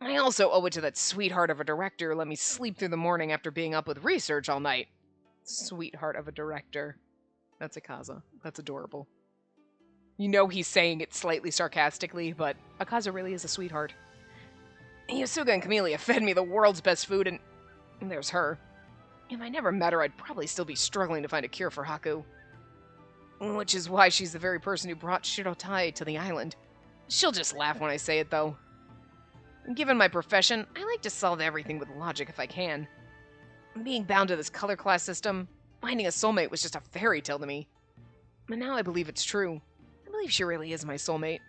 I also owe it to that sweetheart of a director who let me sleep through the morning after being up with research all night. Sweetheart of a director. That's Akaza. That's adorable. You know he's saying it slightly sarcastically, but Akaza really is a sweetheart. Yasuga and Camellia fed me the world's best food, and there's her. If I never met her, I'd probably still be struggling to find a cure for Haku. Which is why she's the very person who brought Shirotai to the island. She'll just laugh when I say it, though. Given my profession, I like to solve everything with logic if I can. Being bound to this color class system, finding a soulmate was just a fairy tale to me. But now I believe it's true. I believe she really is my soulmate.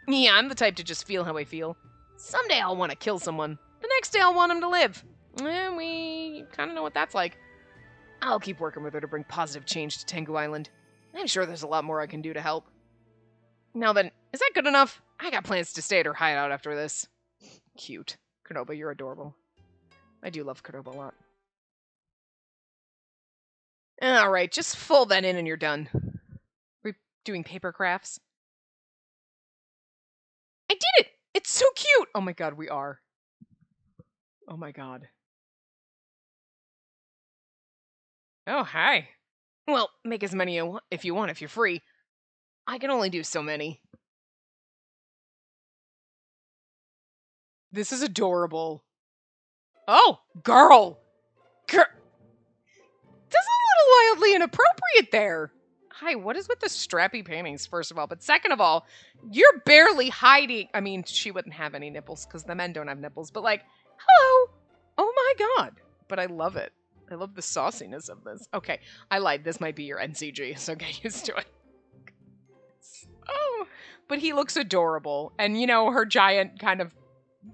Yeah, I'm the type to just feel how I feel. Someday I'll want to kill someone. The next day I'll want him to live. And we kind of know what that's like. I'll keep working with her to bring positive change to Tengu Island. I'm sure there's a lot more I can do to help. Now then, is that good enough? I got plans to stay at her hideout after this. Cute. Kuroba, you're adorable. I do love Kuroba a lot. Alright, just fold that in and you're done. We're doing paper crafts. I did it! It's so cute! Oh my god, we are. Oh my god. Oh, hi. Well, make as many if you want if you're free. I can only do so many. This is adorable. Oh, girl! That's a little wildly inappropriate there. Hi, what is with the strappy panties, first of all? But second of all, you're barely hiding. I mean, she wouldn't have any nipples because the men don't have nipples, but like, hello. Oh my god. But I love it. I love the sauciness of this. Okay, I lied. This might be your NCG, so get used to it. Oh, but he looks adorable. And, you know, her giant kind of,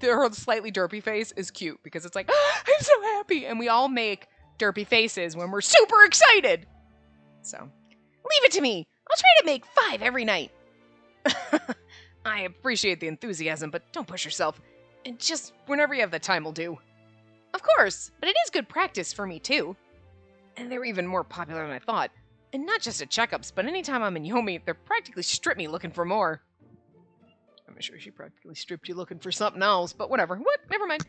her slightly derpy face is cute because it's like, I'm so happy. And we all make derpy faces when we're super excited. So, leave it to me. I'll try to make 5 every night. I appreciate the enthusiasm, but don't push yourself. And just whenever you have the time will do. Of course, but it is good practice for me too. And they're even more popular than I thought. And not just at checkups, but anytime I'm in Yomi, they're practically strip me looking for more. I'm sure she practically stripped you looking for something else, but whatever. What? Never mind.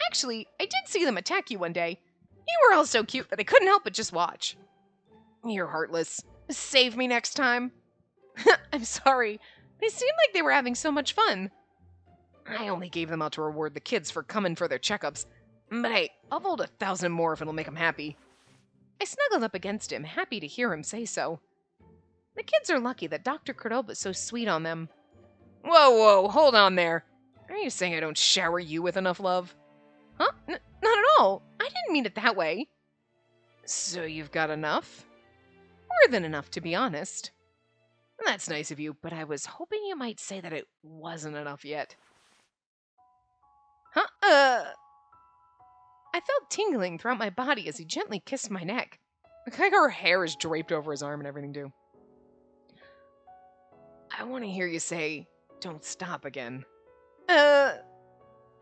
Actually, I did see them attack you one day. You were all so cute that I couldn't help but just watch. You're heartless. Save me next time. I'm sorry. They seemed like they were having so much fun. I only gave them out to reward the kids for coming for their checkups. But hey, I'll vote 1,000 more if it'll make them happy. I snuggled up against him, happy to hear him say so. The kids are lucky that Dr. Cordoba's so sweet on them. Whoa, hold on there. Are you saying I don't shower you with enough love? Huh? Not at all. I didn't mean it that way. So you've got enough? More than enough, to be honest. That's nice of you, but I was hoping you might say that it wasn't enough yet. Huh? I felt tingling throughout my body as he gently kissed my neck. Like her hair is draped over his arm and everything, too. I want to hear you say, don't stop again. I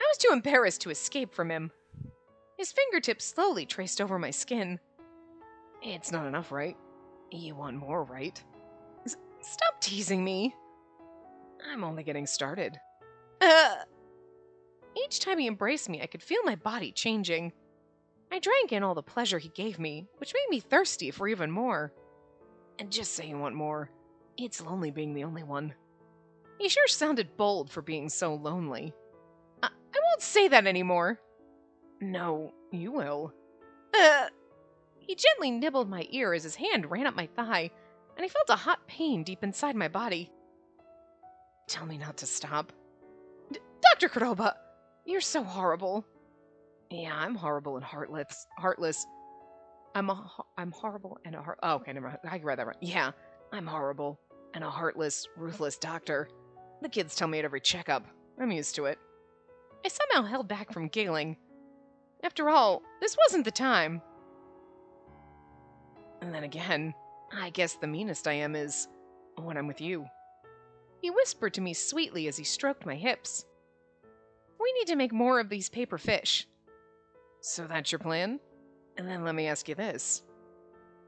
was too embarrassed to escape from him. His fingertips slowly traced over my skin. It's not enough, right? You want more, right? Stop teasing me. I'm only getting started. Each time he embraced me, I could feel my body changing. I drank in all the pleasure he gave me, which made me thirsty for even more. And just say you want more. It's lonely being the only one. He sure sounded bold for being so lonely. I won't say that anymore. No, you will. He gently nibbled my ear as his hand ran up my thigh, and I felt a hot pain deep inside my body. Tell me not to stop. Dr. Cordoba, you're so horrible. Yeah, I'm horrible and heartless. I'm horrible and a heart. Oh, okay, never mind. I read that right. Yeah, I'm horrible and a heartless, ruthless doctor. The kids tell me at every checkup. I'm used to it. I somehow held back from giggling. After all, this wasn't the time. And then again, I guess the meanest I am is when I'm with you. He whispered to me sweetly as he stroked my hips. We need to make more of these paper fish. So that's your plan? And then let me ask you this.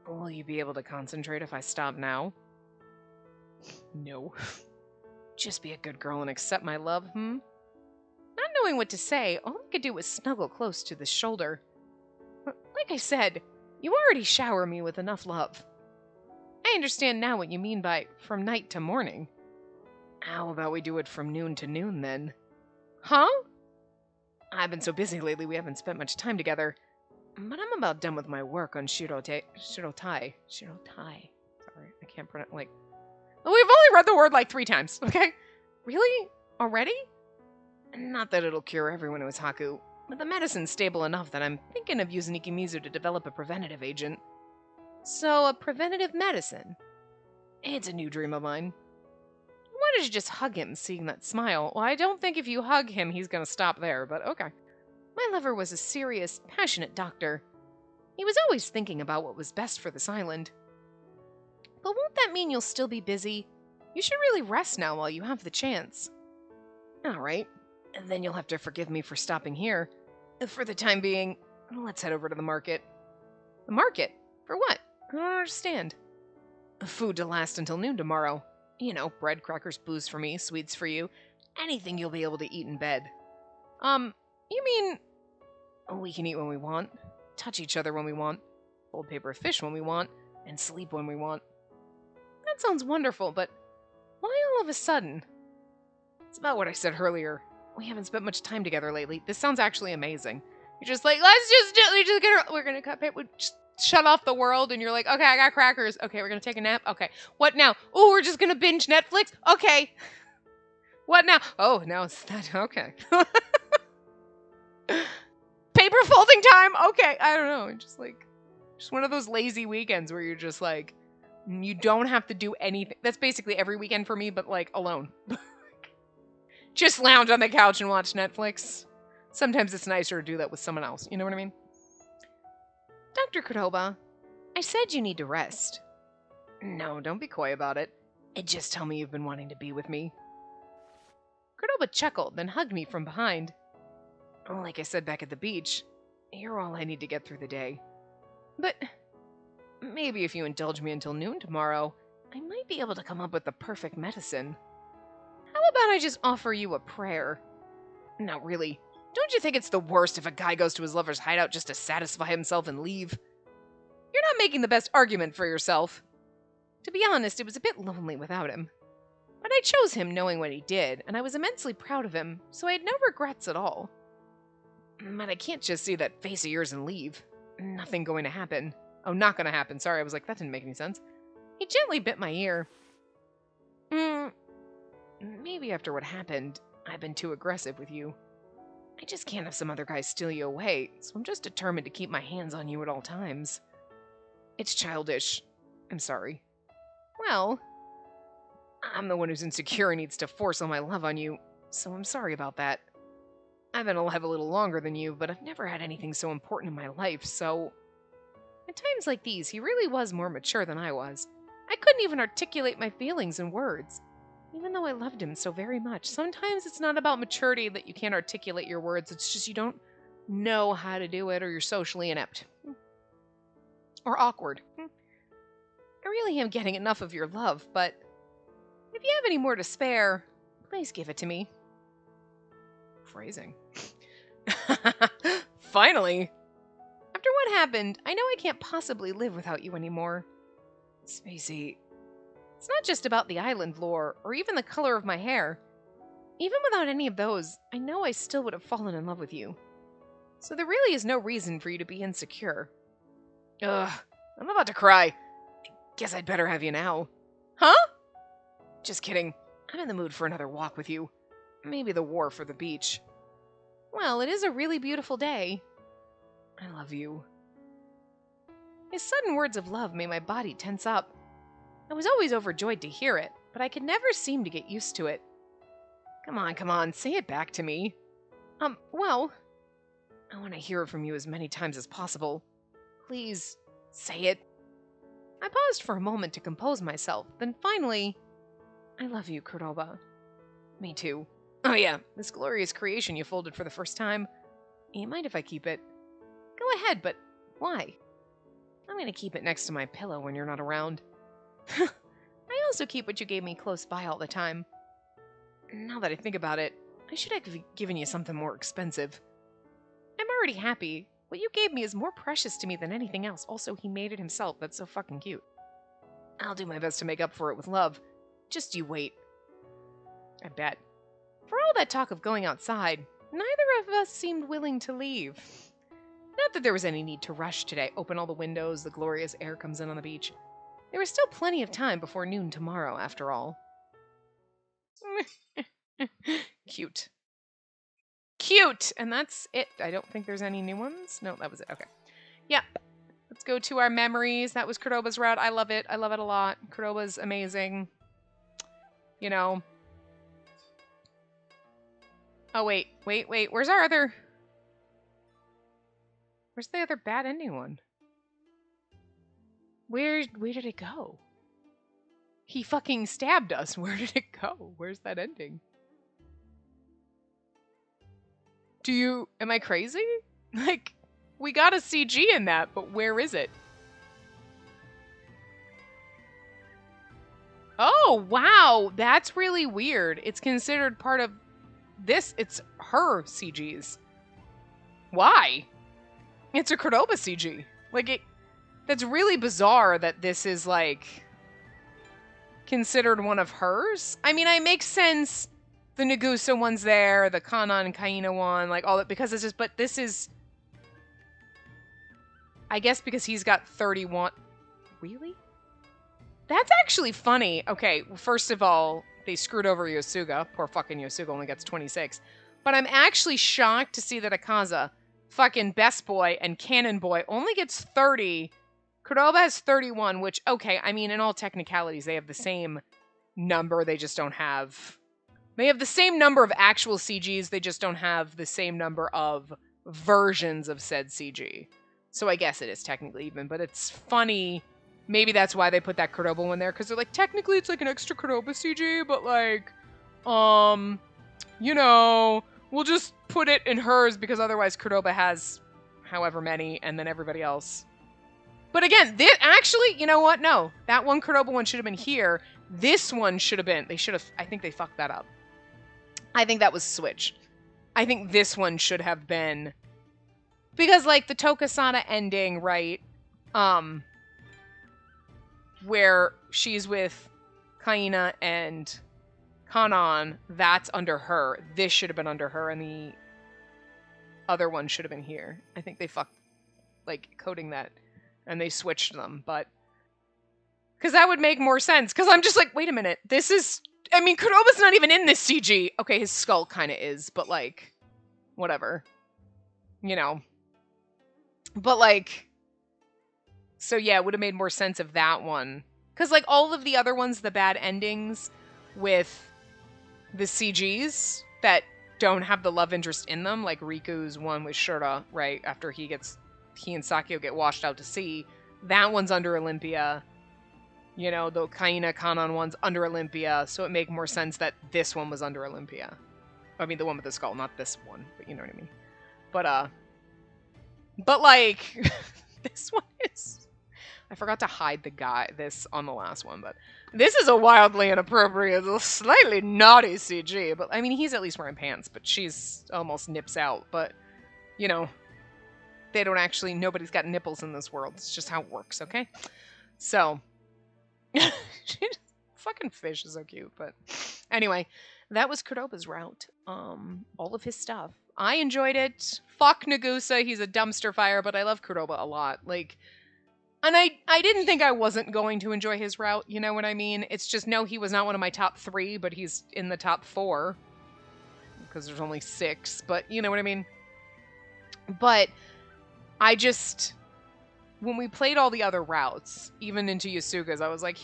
Will you be able to concentrate if I stop now? No. Just be a good girl and accept my love, Not knowing what to say, all I could do was snuggle close to the shoulder. Like I said, you already shower me with enough love. I understand now what you mean by from night to morning. How about we do it from noon to noon, then? Huh? I've been so busy lately we haven't spent much time together. But I'm about done with my work on Shirotai. Sorry, I can't pronounce, We've only read the word like 3 times, okay? Really? Already? Not that it'll cure everyone who is Haku, but the medicine's stable enough that I'm thinking of using Ikimizu to develop a preventative agent. So, a preventative medicine. It's a new dream of mine. I wanted to just hug him, seeing that smile. Well, I don't think if you hug him, he's gonna stop there, but okay. My lover was a serious, passionate doctor. He was always thinking about what was best for this island. But won't that mean you'll still be busy? You should really rest now while you have the chance. Alright, and then you'll have to forgive me for stopping here. For the time being, let's head over to the market. The market? For what? I don't understand. Food to last until noon tomorrow. You know, bread, crackers, booze for me, sweets for you. Anything you'll be able to eat in bed. You mean... we can eat when we want, touch each other when we want, hold paper fish when we want, and sleep when we want. That sounds wonderful, but why all of a sudden? It's about what I said earlier. We haven't spent much time together lately. This sounds actually amazing. You're just like, we're gonna cut paper, just shut off the world and you're like, okay, I got crackers. Okay, we're going to take a nap. Okay. What now? Oh, we're just going to binge Netflix. Okay. What now? Oh, now it's that. Okay. Paper folding time. Okay. I don't know. Just one of those lazy weekends where you're just like, you don't have to do anything. That's basically every weekend for me, but like alone. Just lounge on the couch and watch Netflix. Sometimes it's nicer to do that with someone else. You know what I mean? Dr. Cordoba, I said you need to rest. No, don't be coy about it. And just tell me you've been wanting to be with me. Cordoba chuckled, then hugged me from behind. Like I said back at the beach, you're all I need to get through the day. But maybe if you indulge me until noon tomorrow, I might be able to come up with the perfect medicine. How about I just offer you a prayer? No, really. Don't you think it's the worst if a guy goes to his lover's hideout just to satisfy himself and leave? You're not making the best argument for yourself. To be honest, it was a bit lonely without him. But I chose him knowing what he did, and I was immensely proud of him, so I had no regrets at all. But I can't just see that face of yours and leave. Nothing going to happen. Oh, not going to happen. Sorry, I was like, that didn't make any sense. He gently bit my ear. Maybe after what happened, I've been too aggressive with you. I just can't have some other guy steal you away, so I'm just determined to keep my hands on you at all times. It's childish. I'm sorry. Well, I'm the one who's insecure and needs to force all my love on you, so I'm sorry about that. I've been alive a little longer than you, but I've never had anything so important in my life, so... At times like these, he really was more mature than I was. I couldn't even articulate my feelings in words. Even though I loved him so very much, sometimes it's not about maturity that you can't articulate your words, it's just you don't know how to do it or you're socially inept. Or awkward. I really am getting enough of your love, but if you have any more to spare, please give it to me. Phrasing. Finally! After what happened, I know I can't possibly live without you anymore. Spacey, it's not just about the island lore, or even the color of my hair. Even without any of those, I know I still would have fallen in love with you. So there really is no reason for you to be insecure. Ugh, I'm about to cry. Guess I'd better have you now. Huh? Just kidding. I'm in the mood for another walk with you. Maybe the wharf or the beach. Well, it is a really beautiful day. I love you. His sudden words of love made my body tense up. I was always overjoyed to hear it, but I could never seem to get used to it. Come on, say it back to me. Well, I want to hear it from you as many times as possible. Please, say it. I paused for a moment to compose myself, then finally, I love you, Cordoba. Me too. Oh yeah, this glorious creation you folded for the first time. You mind if I keep it? Go ahead, but why? I'm gonna keep it next to my pillow when you're not around. I also keep what you gave me close by all the time. Now that I think about it, I should have given you something more expensive. I'm already happy. What you gave me is more precious to me than anything else. Also, he made it himself. That's so fucking cute. I'll do my best to make up for it with love. Just you wait. I bet. For all that talk of going outside, neither of us seemed willing to leave. Not that there was any need to rush today. Open all the windows, the glorious air comes in on the beach. There was still plenty of time before noon tomorrow, after all. Cute. Cute! And that's it. I don't think there's any new ones. No, that was it. Okay. Yep. Let's go to our memories. That was Cordoba's route. I love it. I love it a lot. Cordoba's amazing. You know. Oh, wait. Where's our other... Where's the other bad ending one? Where did it go? He fucking stabbed us. Where did it go? Where's that ending? Am I crazy? Like, we got a CG in that, but where is it? Oh, wow. That's really weird. It's considered part of this. It's her CGs. Why? It's a Cordoba CG. Like, that's really bizarre that this is, like, considered one of hers. I mean, it makes sense. The Nagusa one's there, the Kana and Kaina one, like, all that, because it's just, but this is... I guess because he's got 31. Really? That's actually funny. Okay, first of all, they screwed over Yosuga. Poor fucking Yosuga only gets 26. But I'm actually shocked to see that Akaza, fucking best boy and cannon boy, only gets 30. Kuroba has 31, which, okay, I mean, in all technicalities, they have the same number. They just don't have... They have the same number of actual CGs. They just don't have the same number of versions of said CG. So I guess it is technically even, but it's funny. Maybe that's why they put that Kuroba one there, because they're like, technically it's like an extra Kuroba CG, but like, you know, we'll just put it in hers because otherwise Kuroba has however many, and then everybody else. But again, this actually, you know what? No, that one Kuroba one should have been here. This one should have been. They should have. I think they fucked that up. I think that was switched. I think this one should have been because, like, the Tokasada ending, right? Where she's with Kaina and Kanan, that's under her. This should have been under her, and the other one should have been here. I think they fucked, like, coding that, and they switched them, but... Because that would make more sense, because I'm just like, wait a minute, this is... I mean, Kuroba's not even in this CG. Okay, his skull kind of is, but, like, whatever. You know. But, like... So, yeah, it would have made more sense of that one. Because, like, all of the other ones, the bad endings with the CGs that don't have the love interest in them, like Riku's one with Shura, right, after he and Sakio get washed out to sea, that one's under Olympia. You know, the Kaina Kanan one's under Olympia, so it make more sense that this one was under Olympia. I mean, the one with the skull, not this one, but you know what I mean. But like, this one is... I forgot to hide this on the last one, but this is a wildly inappropriate, slightly naughty CG. But I mean, he's at least wearing pants, but she's almost nips out. But, you know, they don't actually, nobody's got nipples in this world. It's just how it works, okay? So, fucking fish is so cute. But anyway, that was Kuroba's route. All of his stuff. I enjoyed it. Fuck Nagusa, he's a dumpster fire, but I love Kuroba a lot. Like... And I didn't think I wasn't going to enjoy his route, you know what I mean? It's just, no, he was not one of my top 3, but he's in the top 4. Because there's only 6, but you know what I mean? But I just, when we played all the other routes, even into Yasuga's, I was like,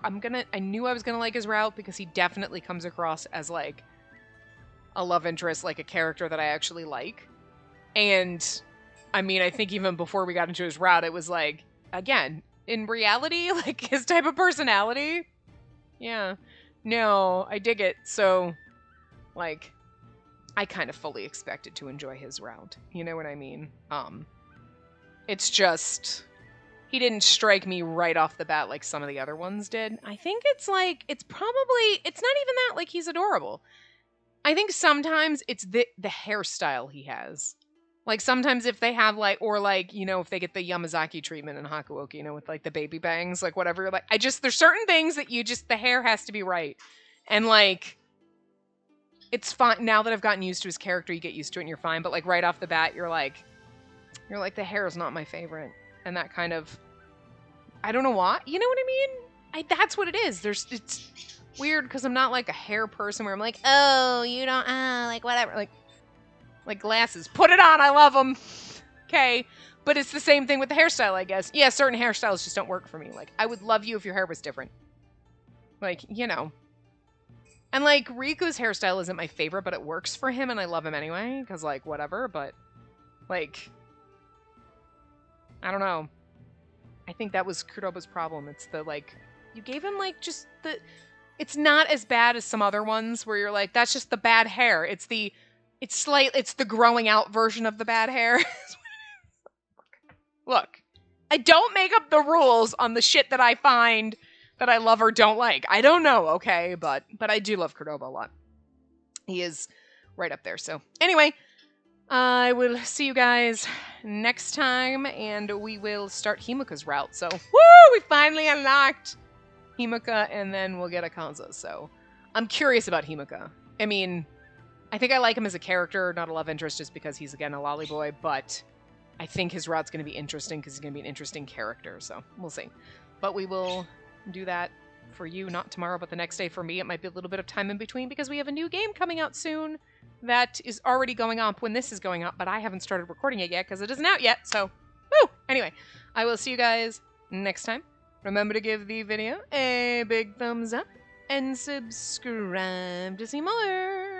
I knew I was gonna like his route because he definitely comes across as like a love interest, like a character that I actually like. And I mean, I think even before we got into his route, it was like, again, in reality, like, his type of personality, yeah, no, I dig it. So, like, I kind of fully expected to enjoy his route. You know what I mean? It's just, he didn't strike me right off the bat like some of the other ones did. I think it's like, it's not even that, like, he's adorable. I think sometimes it's the hairstyle he has. Like, sometimes if they have, like, or, like, you know, if they get the Yamazaki treatment in Hakuoki, you know, with, like, the baby bangs, like, whatever, like, there's certain things that the hair has to be right. And, like, it's fine. Now that I've gotten used to his character, you get used to it and you're fine. But, like, right off the bat, you're like, the hair is not my favorite. And that kind of, I don't know why. You know what I mean? That's what it is. It's weird because I'm not, like, a hair person where I'm like, oh, you don't, like, whatever. Like glasses. Put it on. I love them. Okay. But it's the same thing with the hairstyle, I guess. Yeah, certain hairstyles just don't work for me. Like, I would love you if your hair was different. Like, you know. And, like, Riku's hairstyle isn't my favorite, but it works for him, and I love him anyway. Because, like, whatever. But, like, I don't know. I think that was Kuroba's problem. It's the, like, you gave him, like, just the... It's not as bad as some other ones where you're like, that's just the bad hair. It's the growing out version of the bad hair. Look, I don't make up the rules on the shit that I find that I love or don't like. I don't know, okay? But I do love Kuroba a lot. He is right up there. So anyway, I will see you guys next time, and we will start Himuka's route. So, woo! We finally unlocked Himuka, and then we'll get Akaza. So I'm curious about Himuka. I mean... I think I like him as a character, not a love interest, just because he's, again, a lolly boy, but I think his rout's going to be interesting because he's going to be an interesting character. So we'll see. But we will do that for you, not tomorrow, but the next day for me. It might be a little bit of time in between because we have a new game coming out soon that is already going up when this is going up, but I haven't started recording it yet because it isn't out yet. So, woo! Anyway, I will see you guys next time. Remember to give the video a big thumbs up and subscribe to see more.